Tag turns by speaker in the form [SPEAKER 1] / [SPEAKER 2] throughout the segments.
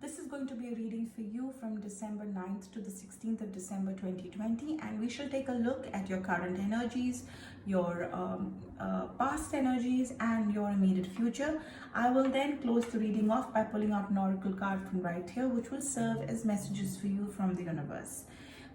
[SPEAKER 1] This is going to be a reading for you from December 9th to the 16th of December 2020, and we shall take a look at your current energies, your past energies, and your immediate future. I will then close the reading off by pulling out an oracle card from right here, which will serve as messages for you from the universe.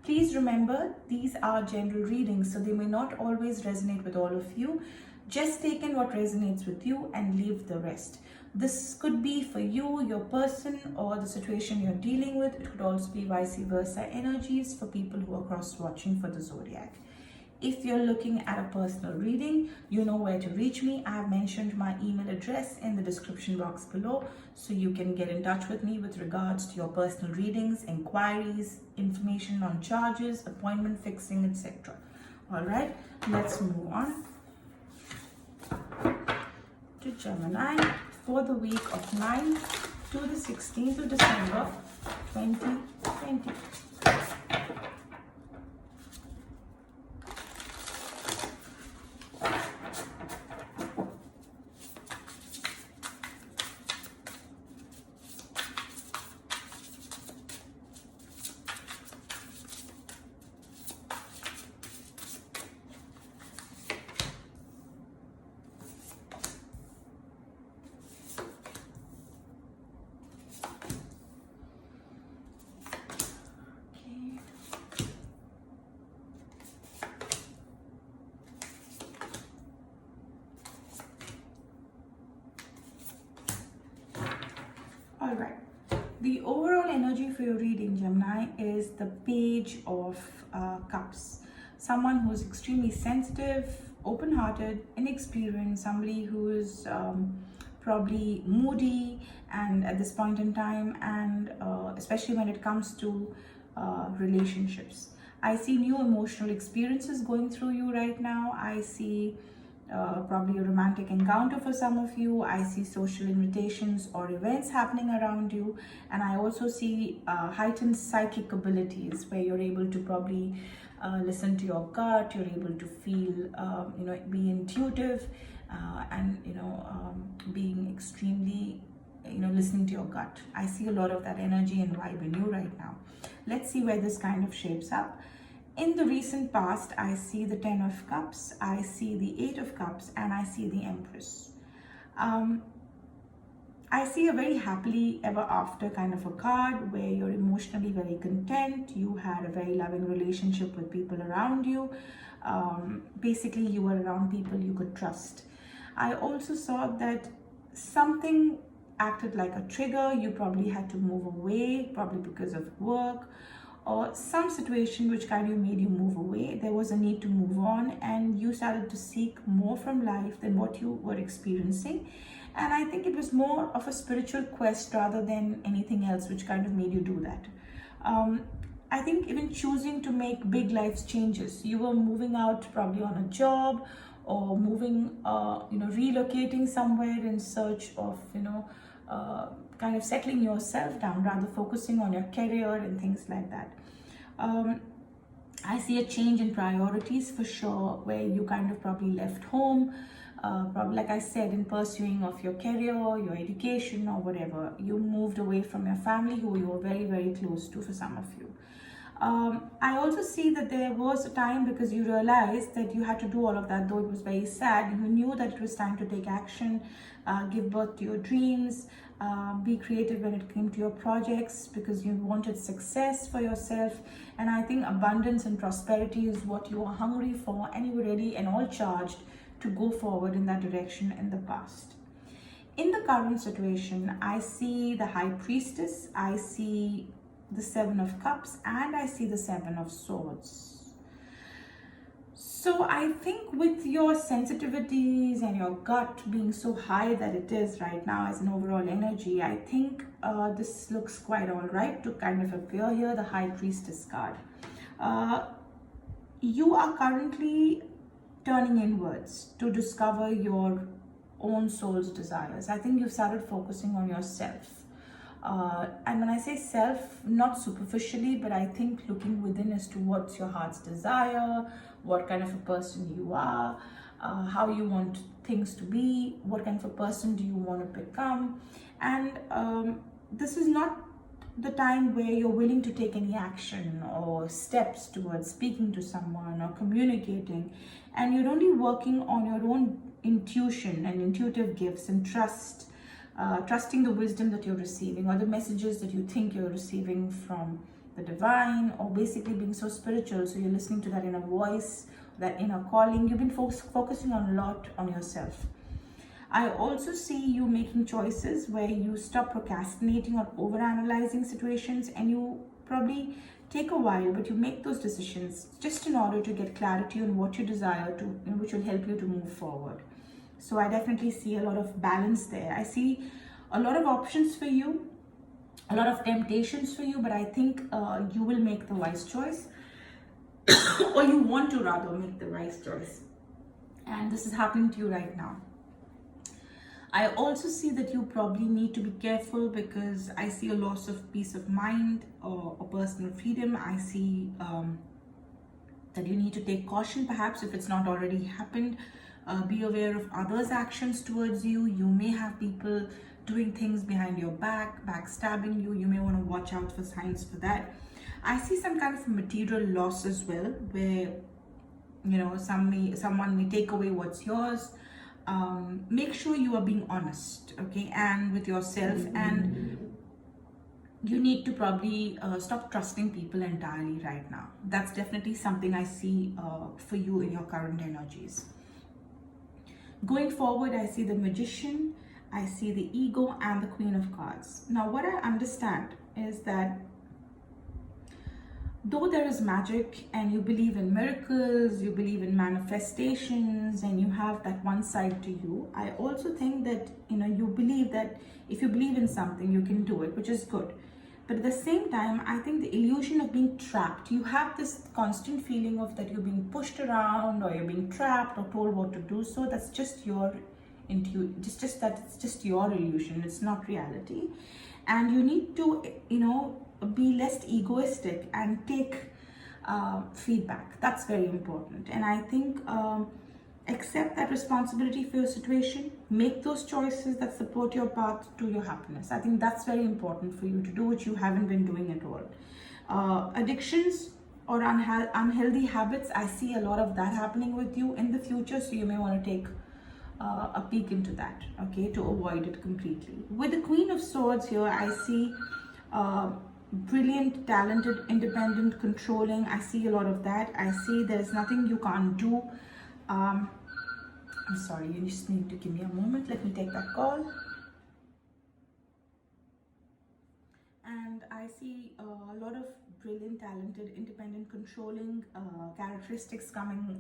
[SPEAKER 1] Please remember, these are general readings, so they may not always resonate with all of you. Just take in what resonates with you and leave the rest. This could be for you, your person, or the situation you're dealing with. It could also be vice versa energies for people who are cross watching for the zodiac. If you're looking at a personal reading, you know where to reach me. I have mentioned my email address in the description box below, so you can get in touch with me with regards to your personal readings, inquiries, information on charges, appointment fixing, etc. All right, let's move on to Gemini for the week of 9th to the 16th of December 2020. All right. The overall energy for your reading, Gemini, is the Page of Cups. Someone who is extremely sensitive, open-hearted, inexperienced, somebody who is probably moody and at this point in time, and especially when it comes to relationships. I see new emotional experiences going through you right now. I see probably a romantic encounter for some of you. I see social invitations or events happening around you, and I also see heightened psychic abilities where you're able to probably listen to your gut. You're able to feel, be intuitive, and being extremely, listening to your gut. I see a lot of that energy and vibe in you right now. Let's see where this kind of shapes up. In the recent past, I see the 10 of Cups, I see the 8 of Cups, and I see the Empress. I see a very happily ever after kind of a card where you're emotionally very content. You had a very loving relationship with people around you. Basically, you were around people you could trust. I also saw that something acted like a trigger. You probably had to move away, probably because of work, or some situation which kind of made you move away. There was a need to move on, and you started to seek more from life than what you were experiencing. And I think it was more of a spiritual quest rather than anything else which kind of made you do that. I think even choosing to make big life changes, you were moving out probably on a job, or moving, relocating somewhere in search of, kind of settling yourself down, rather focusing on your career and things like that. I see a change in priorities for sure, where you kind of probably left home, probably like I said, in pursuing of your career, your education, or whatever. You moved away from your family who you were very, very close to for some of you. I also see that there was a time, because you realized that you had to do all of that, though it was very sad. You knew that it was time to take action, give birth to your dreams, be creative when it came to your projects, because you wanted success for yourself. And I think abundance and prosperity is what you are hungry for, and you were ready and all charged to go forward in that direction in the past. In the current situation, I see the High Priestess, I see the 7 of Cups, and I see the 7 of Swords. So I think with your sensitivities and your gut being so high that it is right now as an overall energy, I think this looks quite all right to kind of appear here, the High Priestess card. You are currently turning inwards to discover your own soul's desires. I think you've started focusing on yourself. And when I say self, not superficially, but I think looking within as to what's your heart's desire, what kind of a person you are, how you want things to be, what kind of a person do you want to become. And this is not the time where you're willing to take any action or steps towards speaking to someone or communicating, and you're only working on your own intuition and intuitive gifts and trusting the wisdom that you're receiving or the messages that you think you're receiving from the divine, or basically being so spiritual, so you're listening to that inner voice, that inner calling. You've been focusing on a lot on yourself. I also see you making choices where you stop procrastinating or overanalyzing situations, and you probably take a while, but you make those decisions just in order to get clarity on what you desire to, which will help you to move forward. So I definitely see a lot of balance there. I see a lot of options for you, a lot of temptations for you, but I think you will make the wise choice, or you want to rather make the wise choice. And this is happening to you right now. I also see that you probably need to be careful, because I see a loss of peace of mind or personal freedom. I see that you need to take caution, perhaps if it's not already happened. Be aware of others' actions towards you. You may have people doing things behind your back, backstabbing you. You may want to watch out for signs for that. I see some kind of material loss as well, where someone may take away what's yours. Make sure you are being honest, okay, and with yourself, and you need to probably stop trusting people entirely right now. That's definitely something I see for you in your current energies. Going forward, I see the Magician, I see the Ego, and the Queen of Cards. Now, what I understand is that though there is magic and you believe in miracles, you believe in manifestations, and you have that one side to you, I also think that you believe that if you believe in something, you can do it, which is good. But at the same time, I think the illusion of being trapped, you have this constant feeling of that you're being pushed around, or you're being trapped or told what to do. So that's just your just that it's just your illusion, it's not reality. And you need to be less egoistic and take feedback. That's very important. And I think accept that responsibility for your situation. Make those choices that support your path to your happiness. I think that's very important for you to do, which you haven't been doing at all. Addictions or unhealthy habits, I see a lot of that happening with you in the future, so you may want to take a peek into that, okay, to avoid it completely. With the Queen of Swords here, I see brilliant, talented, independent, controlling. I see a lot of that. I see there's nothing you can't do. I'm sorry, you just need to give me a moment. Let me take that call. And I see a lot of brilliant, talented, independent, controlling characteristics coming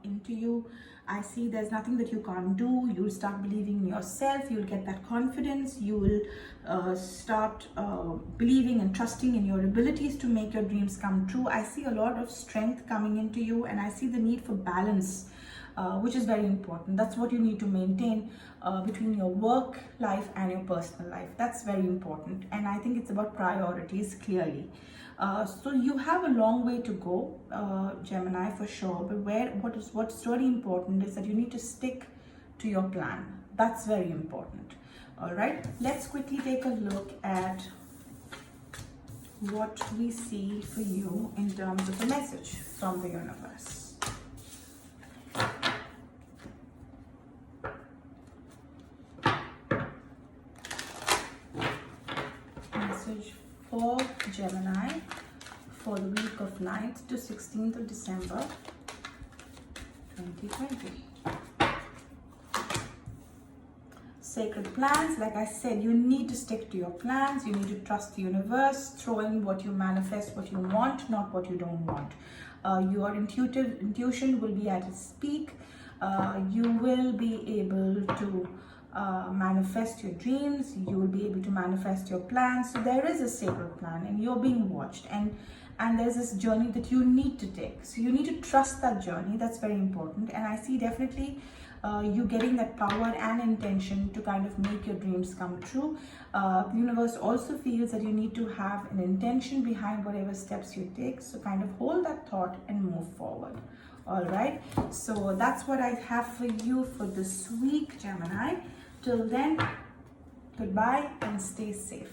[SPEAKER 1] into you. I see there's nothing that you can't do. You'll start believing in yourself. You'll get that confidence. You will start believing and trusting in your abilities to make your dreams come true. I see a lot of strength coming into you, and I see the need for balance, which is very important. That's what you need to maintain between your work life and your personal life. That's very important. And I think it's about priorities, clearly. So you have a long way to go, Gemini, for sure. But what's really important is that you need to stick to your plan. That's very important. All right, let's quickly take a look at what we see for you in terms of a message from the universe. Message for Gemini for the week of 9th to 16th of December 2020. Sacred plans, like I said, you need to stick to your plans. You need to trust the universe. Throw in what you manifest, what you want, not what you don't want. Your intuition will be at its peak. You will be able to manifest your dreams. You will be able to manifest your plans. So there is a sacred plan, and you're being watched, and there's this journey that you need to take. So you need to trust that journey. That's very important. And I see definitely you getting that power and intention to kind of make your dreams come true. The universe also feels that you need to have an intention behind whatever steps you take. So kind of hold that thought and move forward. All right, so that's what I have for you for this week, Gemini. Till then, goodbye and stay safe.